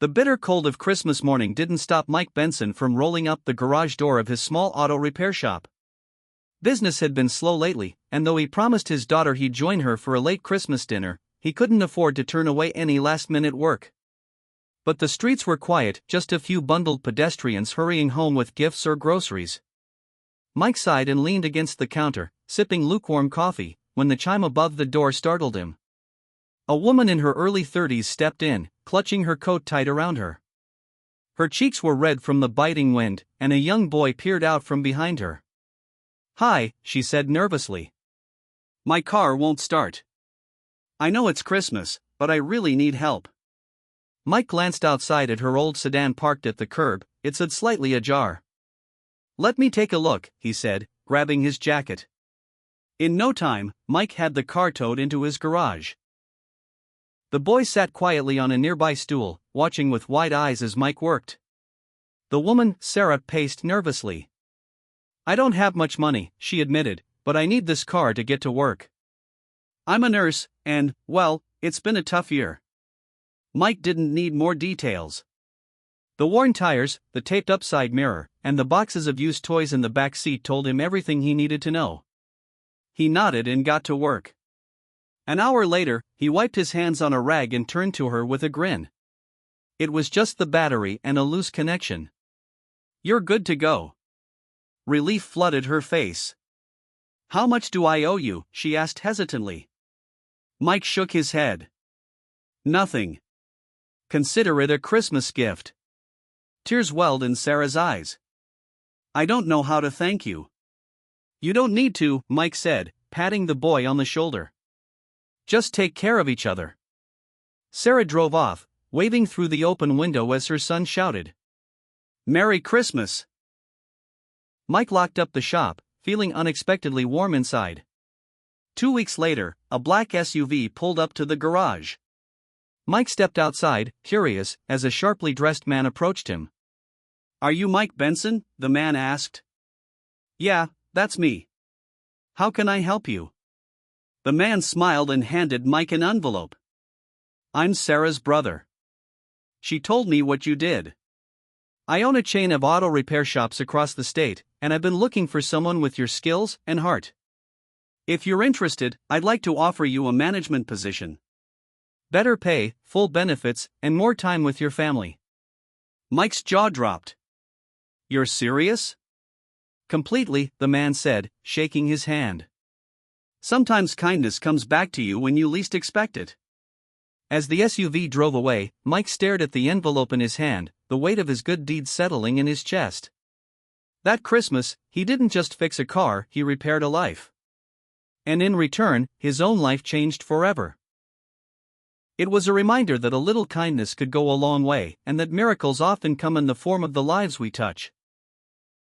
The bitter cold of Christmas morning didn't stop Mike Benson from rolling up the garage door of his small auto repair shop. Business had been slow lately, and though he promised his daughter he'd join her for a late Christmas dinner, he couldn't afford to turn away any last-minute work. But the streets were quiet, just a few bundled pedestrians hurrying home with gifts or groceries. Mike sighed and leaned against the counter, sipping lukewarm coffee, when the chime above the door startled him. A woman in her early 30s stepped in, clutching her coat tight around her. Her cheeks were red from the biting wind, and a young boy peered out from behind her. "Hi," she said nervously. "My car won't start. I know it's Christmas, but I really need help." Mike glanced outside at her old sedan parked at the curb. It stood slightly ajar. "Let me take a look," he said, grabbing his jacket. In no time, Mike had the car towed into his garage. The boy sat quietly on a nearby stool, watching with wide eyes as Mike worked. The woman, Sarah, paced nervously. "I don't have much money," she admitted, "but I need this car to get to work. I'm a nurse, and, well, it's been a tough year." Mike didn't need more details. The worn tires, the taped-up side mirror, and the boxes of used toys in the back seat told him everything he needed to know. He nodded and got to work. An hour later, he wiped his hands on a rag and turned to her with a grin. It was just the battery and a loose connection. "You're good to go." Relief flooded her face. "How much do I owe you?" she asked hesitantly. Mike shook his head. "Nothing. Consider it a Christmas gift." Tears welled in Sarah's eyes. "I don't know how to thank you." "You don't need to," Mike said, patting the boy on the shoulder. "Just take care of each other." Sarah drove off, waving through the open window as her son shouted, "Merry Christmas!" Mike locked up the shop, feeling unexpectedly warm inside. 2 weeks later, a black SUV pulled up to the garage. Mike stepped outside, curious, as a sharply dressed man approached him. "Are you Mike Benson?" the man asked. "Yeah, that's me. How can I help you?" The man smiled and handed Mike an envelope. "I'm Sarah's brother. She told me what you did. I own a chain of auto repair shops across the state, and I've been looking for someone with your skills and heart. If you're interested, I'd like to offer you a management position. Better pay, full benefits, and more time with your family." Mike's jaw dropped. "You're serious?" "Completely," the man said, shaking his hand. "Sometimes kindness comes back to you when you least expect it." As the SUV drove away, Mike stared at the envelope in his hand, the weight of his good deeds settling in his chest. That Christmas, he didn't just fix a car, he repaired a life. And in return, his own life changed forever. It was a reminder that a little kindness could go a long way, and that miracles often come in the form of the lives we touch.